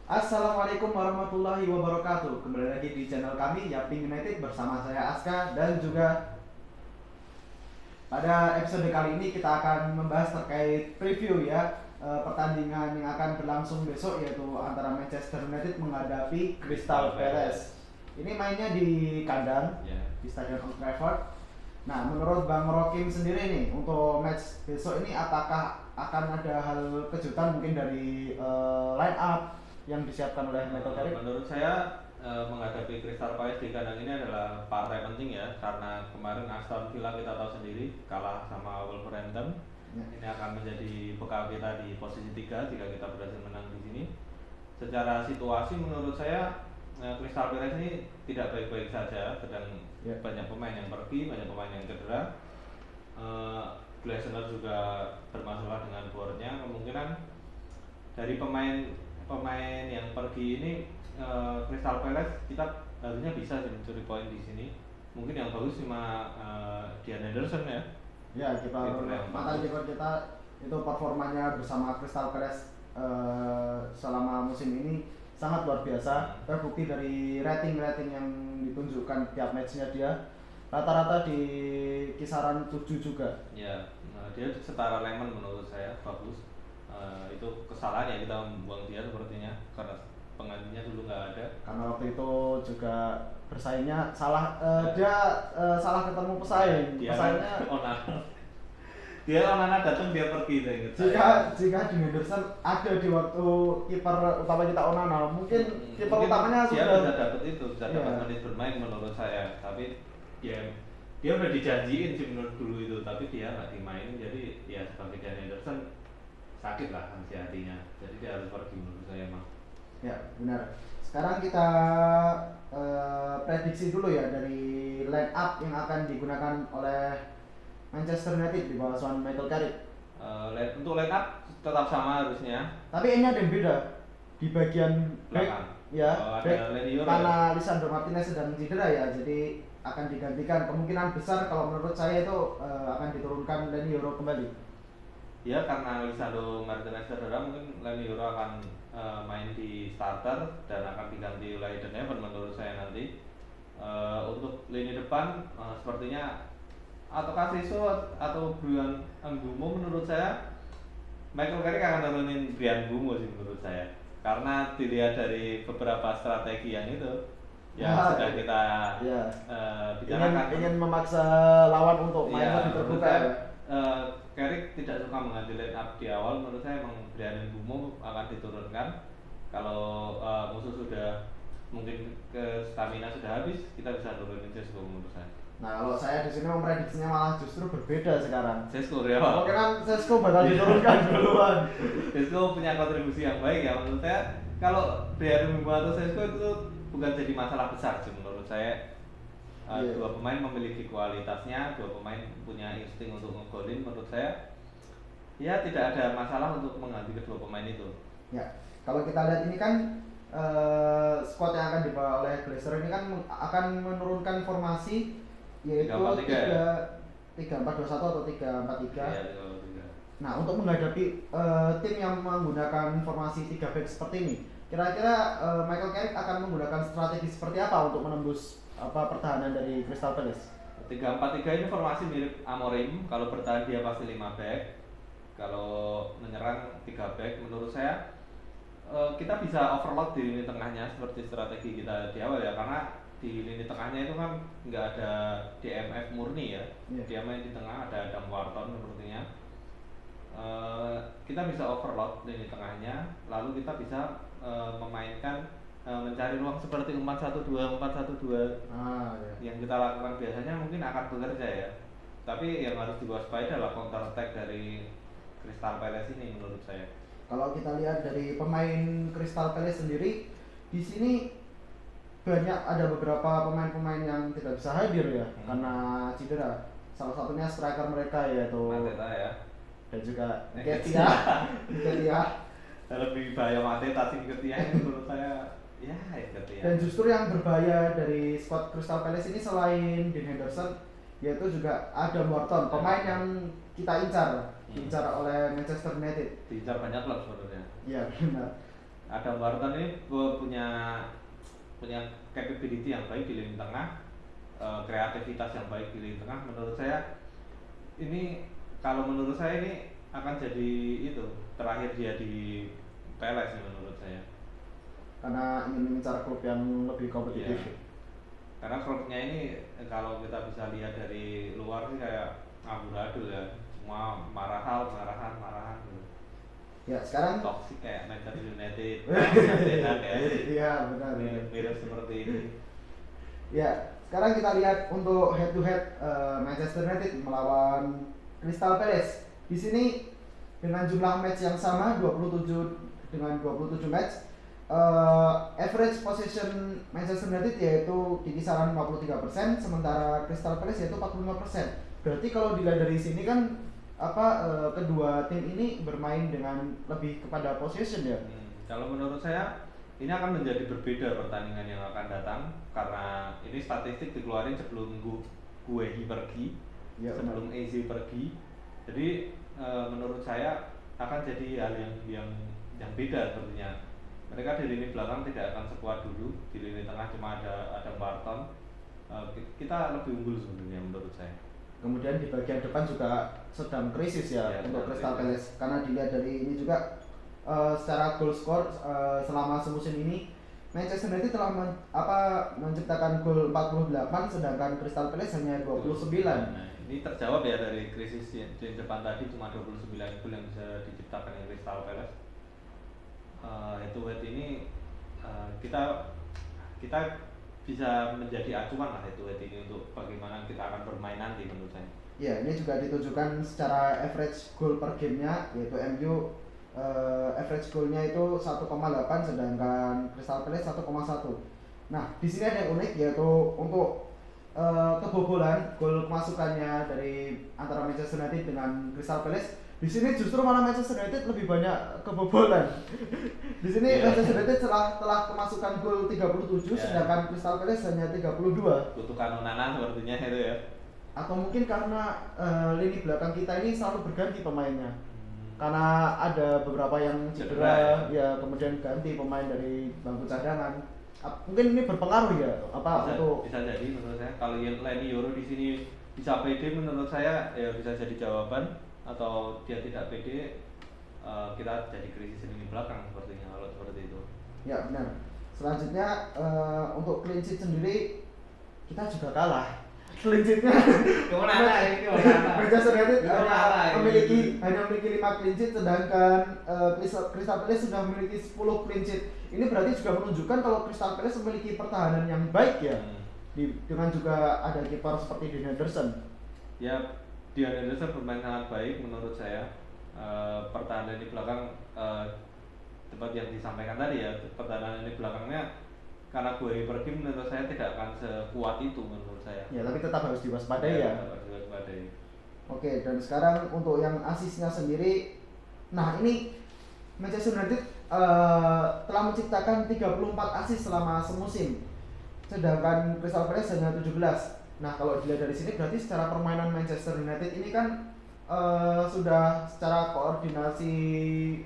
Assalamualaikum warahmatullahi wabarakatuh. Kembali lagi di channel kami Yaping United bersama saya Aska, dan juga pada episode kali ini kita akan membahas terkait preview ya, pertandingan yang akan berlangsung besok, yaitu antara Manchester United menghadapi Crystal Palace. Ini mainnya di kandang, di Stadion Old Trafford. Nah, menurut Bang Rokim sendiri nih, untuk match besok ini apakah akan ada hal kejutan mungkin dari line up yang disiapkan oleh Michael Carrick? Menurut saya menghadapi Crystal Palace di kandang ini adalah partai penting ya, karena kemarin Aston Villa kita tahu sendiri kalah sama Wolverhampton. Ini akan menjadi bekal kita di posisi 3 jika kita berhasil menang di sini. Secara situasi menurut saya Crystal Palace ini tidak baik-baik saja, sedang banyak pemain yang pergi, banyak pemain yang cedera. Glasner juga bermasalah dengan boardnya. Kemungkinan dari pemain yang pergi ini Crystal Palace kita harusnya bisa mencuri poin di sini. Mungkin yang bagus cuma Dean Henderson ya. Ya, mantan kiper kita itu performanya bersama Crystal Palace selama musim ini sangat luar biasa. Terbukti dari rating yang ditunjukkan tiap matchnya, dia rata-rata di kisaran 7 juga. Ya, dia setara Lemon menurut saya, bagus. Itu kesalahan ya kita membuang dia sepertinya, karena penggantinya dulu nggak ada. Karena waktu itu juga bersaingnya salah, dia salah ketemu pesaing. Pesaingnya dia Onana datang dia pergi, saya ingat. Jika di Henderson ada di waktu kiper utama kita Onana, mungkin kiper utamanya dia sudah bisa dapat dapat menit bermain menurut saya. Tapi dia udah dijanjiin sih menurut dulu itu, tapi dia nggak dimainin. Jadi ya sebagai Dean Henderson sakit lah hatinya, jadi dia harus pergi menurut saya emang. Ya, benar. Sekarang kita prediksi dulu ya dari line up yang akan digunakan oleh Manchester United di bawah asuhan Michael Carrick. Untuk line up tetap sama harusnya. Tapi ini ada yang beda di bagian belakang. Ya, karena Lisandro Martinez sedang cedera ya, jadi akan digantikan. Kemungkinan besar kalau menurut saya itu akan diturunkan Leny Yoro kembali. Ya, karena Lisandro Martinez cedera, mungkin Leny Yoro akan main di starter dan akan diganti oleh Eden Heaven menurut saya nanti. Untuk lini depan sepertinya atau Kasiso atau Brian Mbumo, menurut saya Michael Carrick akan turunin Brian Mbumo sih menurut saya, karena dilihat dari beberapa strategi yang itu sudah kita bicarakan, ingin memaksa lawan untuk main lebih terbuka. Carrick tidak suka mengganti line up di awal. Menurut saya emang Brian Mbumo akan diturunkan kalau musuh sudah mungkin ke stamina sudah habis, kita bisa turunin Sesko menurut saya. Nah, kalau saya di sini memprediksinya malah justru berbeda sekarang. Sesko ya. Kemungkinan Sesko bakal diturunkan duluan. Sesko punya kontribusi yang baik ya menurut saya. Kalau Brian Mbumo atau Sesko itu bukan jadi masalah besar sih menurut saya. Dua pemain memiliki kualitasnya, dua pemain punya insting untuk ngegolin. Menurut saya ya tidak ada masalah untuk mengganti kedua pemain itu. Ya, kalau kita lihat ini kan squad yang akan dibawa oleh Glazer ini kan akan menurunkan formasi, yaitu 3-4-2-1 atau 3-4-3. Ya, nah, untuk menghadapi tim yang menggunakan formasi 3 back seperti ini, kira-kira Michael Carrick akan menggunakan strategi seperti apa untuk menembus pertahanan dari Crystal Palace? 3-4-3 ini formasi mirip Amorim. Kalau bertahan dia pasti 5 back, kalau menyerang 3 back. Menurut saya kita bisa overload di lini tengahnya seperti strategi kita di awal ya, karena di lini tengahnya itu kan nggak ada DMF murni ya. Dia main di tengah, ada Adam Wharton sepertinya. Kita bisa overload lini tengahnya, lalu kita bisa memainkan mencari ruang seperti 4-1-2 yang kita lakukan biasanya, mungkin akan bekerja ya. Tapi yang harus diwaspadai adalah counter attack dari Crystal Palace ini menurut saya. Kalau kita lihat dari pemain Crystal Palace sendiri, di sini ada beberapa pemain-pemain yang tidak bisa hadir ya karena cedera. Salah satunya striker mereka yaitu Mateta ya, dan juga Nketiah. Lebih bahaya Mateta sih Nketiah menurut saya. Ya, Nketiah. Dan justru yang berbahaya dari squad Crystal Palace ini selain Dean Henderson, yaitu juga ada Morton, pemain yang kita incar. diincar oleh Manchester United. Diincar banyak klub sebenarnya. Iya benar. Adam Wharton ini punya capability yang baik di lini tengah, kreativitas yang baik di lini tengah. Menurut saya ini akan jadi itu terakhir dia di PLS sih menurut saya. Karena ingin mengincar klub yang lebih kompetitif. Iya. Karena klubnya ini kalau kita bisa lihat dari luar sih kayak amburadul ya, semua marahan gitu. Ya sekarang Toxic kayak Manchester United, Arsenal ya. Iya benar. Mirip seperti ini. Ya sekarang kita lihat untuk head to head Manchester United melawan Crystal Palace. Di sini dengan jumlah match yang sama 27 match. Average possession Manchester United yaitu di kisaran 53%, sementara Crystal Palace yaitu 45%. Berarti kalau dilihat dari sini kan kedua tim ini bermain dengan lebih kepada possession ya. Kalau menurut saya ini akan menjadi berbeda pertandingan yang akan datang karena ini statistik dikeluarin sebelum Guehi pergi, Ya, sebelum Eze pergi. Jadi menurut saya akan jadi hal yang beda sepertinya. Mereka di lini belakang tidak akan sekuat dulu, di lini tengah cuma ada Barton. Kita lebih unggul sebenarnya menurut saya. Kemudian di bagian depan juga sedang krisis ya untuk Crystal Palace karena dilihat dari ini juga secara goal score selama semusim ini Manchester United telah menciptakan gol 48 sedangkan Crystal Palace hanya 29. Nah, ini terjawab ya dari krisis di depan tadi cuma 29 gol yang bisa diciptakan oleh Crystal Palace. Head to head ini kita bisa menjadi acuan lah head to head ini untuk bagaimana kita akan bermain nanti menurut saya. Ya, ini juga ditujukan secara average goal per gamenya, yaitu MU average goalnya itu 1,8 sedangkan Crystal Palace 1,1. Nah, di sini ada yang unik yaitu untuk kebobolan gol kemasukannya dari antara Manchester United dengan Crystal Palace. Di sini justru malah Manchester United lebih banyak kebobolan. Di sini Manchester United telah kemasukan gol 37 sedangkan Crystal Palace hanya 32. Kutukan Onana sepertinya itu ya. Atau mungkin karena lini belakang kita ini selalu berganti pemainnya. Karena ada beberapa yang cedera ya kemudian ganti pemain dari bangku cadangan. Mungkin ini berpengaruh ya bisa jadi menurut saya kalau Leny Yoro di sini bisa pede menurut saya ya bisa jadi jawaban, atau dia tidak pede kita jadi krisis lini belakang sepertinya kalau seperti itu. Ya benar. Selanjutnya untuk clean sheet sendiri kita juga kalah. Clean sheetnya Manchester United hanya memiliki 5 clean sheet sedangkan Crystal Palace sudah memiliki 10 clean sheet. Ini berarti juga menunjukkan kalau Crystal Palace memiliki pertahanan yang baik ya. Dengan juga ada kiper seperti Dean Henderson. Ya, Dean Henderson bermain sangat baik menurut saya. Pertahanan di belakang tempat yang disampaikan tadi ya, pertahanan di belakangnya karena gue pergi menurut saya tidak akan sekuat itu menurut saya. Ya, tapi tetap harus diwaspadai ya. Harus diwaspadai. Oke, dan sekarang untuk yang asisnya sendiri, nah ini Manchester United telah menciptakan 34 asis selama semusim, sedangkan Crystal Palace hanya 17. Nah kalau dilihat dari sini berarti secara permainan Manchester United ini kan sudah secara koordinasi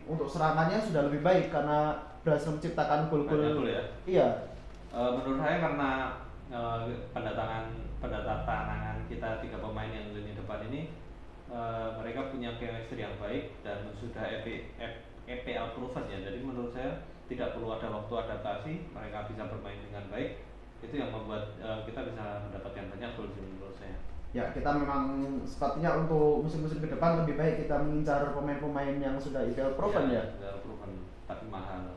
untuk serangannya sudah lebih baik karena berhasil menciptakan gol-gol. Ya? Iya. Menurut saya karena pendatangan kita 3 pemain yang lini depan ini mereka punya chemistry yang baik dan sudah EPL proven ya. Jadi menurut saya tidak perlu ada waktu adaptasi, mereka bisa bermain dengan baik. Itu yang membuat kita bisa mendapatkan banyak gol menurut saya. Ya, kita memang sepertinya untuk musim-musim ke depan lebih baik kita mengincar pemain-pemain yang sudah EPL proven ya. EPL proven, tapi mahal.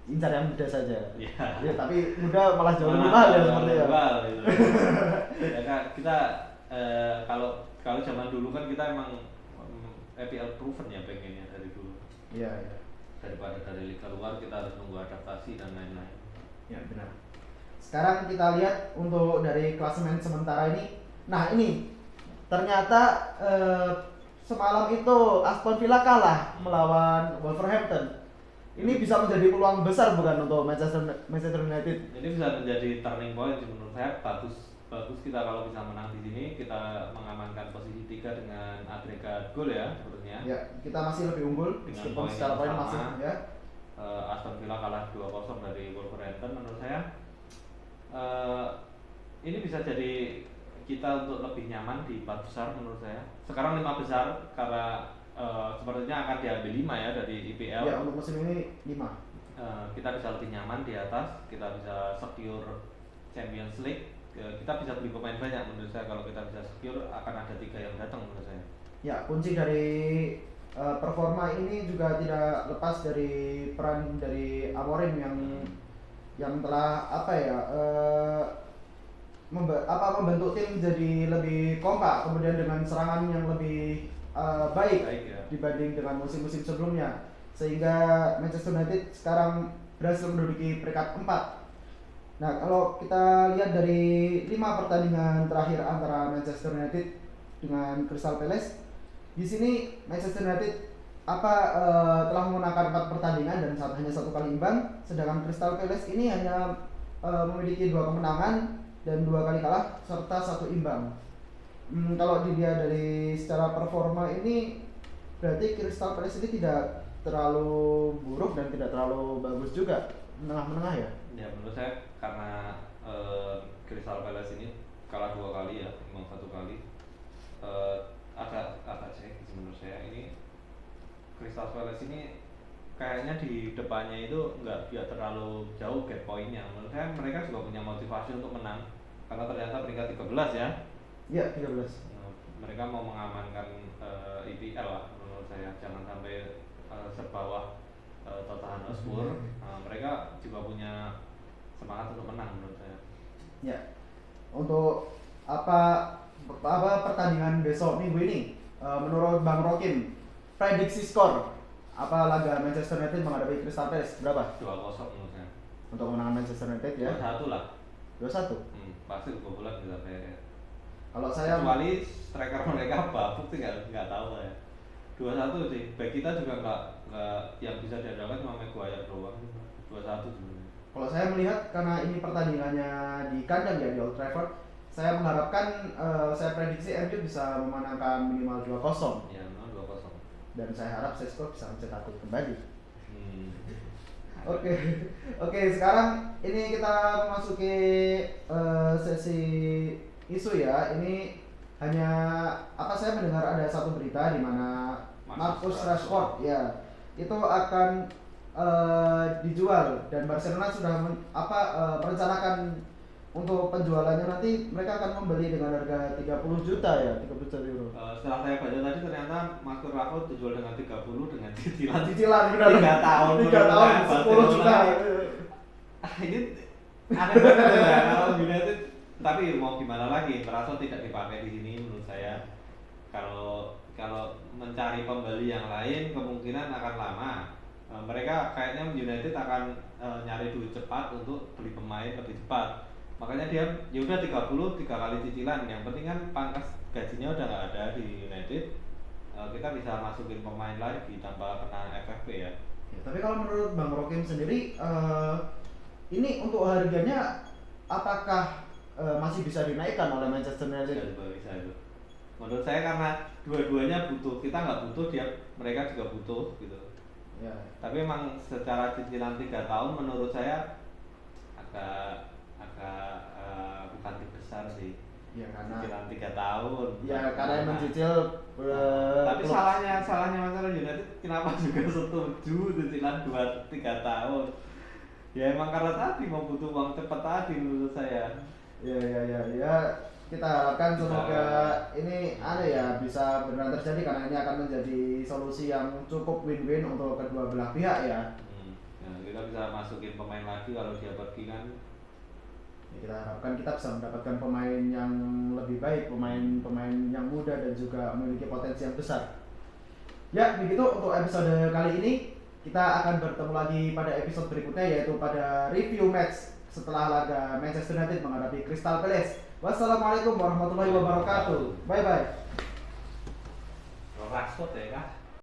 Incar yang muda saja. Ya, tapi muda malah jauh lebih mahal ya seperti ya. Gitu. Ya kan kita kalau zaman dulu kan kita emang EPL proven ya pengennya dari dulu. Iya. Daripada dari liga luar kita harus nunggu adaptasi dan lain-lain. Ya benar. Sekarang kita lihat untuk dari klasemen sementara ini. Nah ini ternyata semalam itu Aston Villa kalah melawan Wolverhampton. Ini bisa menjadi peluang besar bukan untuk Manchester United? Ini bisa menjadi turning point menurut saya, bagus bagus kita kalau bisa menang di sini, kita mengamankan posisi 3 dengan agregat gol ya sepertinya. Ya, kita masih lebih unggul Dengan meskipun poin secara yang poin sama. masih ya. Aston Villa kalah 2-0 dari Wolverhampton. Menurut saya ini bisa jadi kita untuk lebih nyaman di 4 besar menurut saya. Sekarang 5 besar karena sepertinya akan diambil 5 ya dari IPL. Ya, untuk musim ini 5. Kita bisa lebih nyaman di atas, kita bisa secure Champions League. Kita bisa beli pemain banyak menurut saya. Kalau kita bisa secure akan ada 3 yang datang menurut saya. Ya, kunci dari performa ini juga tidak lepas dari peran dari Amorim yang telah membentuk tim jadi lebih kompak, kemudian dengan serangan yang lebih baik Ya. dibanding dengan musim-musim sebelumnya, sehingga Manchester United sekarang berhasil menduduki peringkat 4. Nah, kalau kita lihat dari 5 pertandingan terakhir antara Manchester United dengan Crystal Palace, di sini Manchester United telah memenangkan 4 pertandingan dan hanya 1 kali imbang, sedangkan Crystal Palace ini hanya memiliki 2 kemenangan dan 2 kali kalah serta 1 imbang. Kalau dilihat dari secara performa ini, berarti Crystal Palace ini tidak terlalu buruk dan tidak terlalu bagus juga, menengah-menengah ya. Ya menurut saya karena Crystal Palace ini kalah 2 kali ya, imbang 1 kali. Agak cek menurut saya ini Crystal Palace ini kayaknya di depannya itu nggak terlalu jauh gap poinnya. Menurut saya mereka juga punya motivasi untuk menang karena ternyata peringkat 13 ya. Iya, 13. Mereka mau mengamankan IPL lah menurut saya, jangan sampai sebawah Tottenham Hotspur. Mereka juga punya semangat untuk menang menurut saya. Ya, untuk pertandingan besok minggu ini, menurut Bang Rokim, prediksi skor laga Manchester United menghadapi Crystal Palace berapa? 2-0 menurut saya. Untuk kemenangan Manchester United ya. 2-1 lah. 2-1. Pasti kebobolan bisa kayak. Kalau saya Kecuali striker mereka babuk sih nggak tahu ya. 2-1 sih. Baik kita juga nggak yang bisa diandalkan cuma Maguire doang. 2-1 sebenarnya. Kalau saya melihat karena ini pertandingannya di kandang ya, di Old Trafford, saya mengharapkan saya prediksi MU bisa memenangkan minimal 2-0. Ya, 2-0. Dan saya harap Sesko bisa mencetak gol kembali. Oke, sekarang ini kita memasuki sesi isu ya. Ini hanya saya mendengar ada satu berita di mana Marcus Rashford ya itu akan dijual, dan Barcelona sudah merencanakan untuk penjualannya nanti mereka akan membeli dengan harga 30 juta ya, 30 juta euro. Setelah saya baca tadi ternyata Marcus Rashford dijual dengan 30 dengan cicilan Benar. 3 tahun 10 juta. Ini aneh banget ya kalau United, tapi mau gimana lagi, Rashford tidak dipakai di sini menurut saya. Kalau mencari pembeli yang lain kemungkinan akan lama. Mereka kayaknya United akan nyari duit cepat untuk beli pemain lebih cepat. Makanya dia ya udah 30 3 kali cicilan. Yang penting kan pangkas gajinya udah nggak ada di United. Kita bisa masukin pemain lagi tanpa kena FFP ya. Tapi kalau menurut Bang Rokim sendiri, ini untuk harganya apakah masih bisa dinaikkan oleh Manchester United? Bisa itu. Menurut saya karena dua-duanya butuh, kita nggak butuh, mereka juga butuh gitu. Ya. Tapi memang secara cicilan 3 tahun menurut saya agak bukan tim besar sih. Ya karena cicilan 3 tahun. Ya karena yang mencicil. Tapi salahnya Manchester United kenapa juga setuju cicilan 2-3 tahun? Ya emang karena tadi mau butuh uang cepat tadi menurut saya. Ya. Kita harapkan semoga ini bisa benar terjadi, karena ini akan menjadi solusi yang cukup win-win untuk kedua belah pihak ya. Ya kita bisa masukin pemain lagi kalau dia pergi kan. Ya, kita harapkan kita bisa mendapatkan pemain yang lebih baik, pemain yang muda dan juga memiliki potensi yang besar. Ya begitu untuk episode kali ini. Kita akan bertemu lagi pada episode berikutnya, yaitu pada review match setelah laga Manchester United menghadapi Crystal Palace. Wassalamualaikum warahmatullahi wabarakatuh. Bye bye. Rashford ya kan.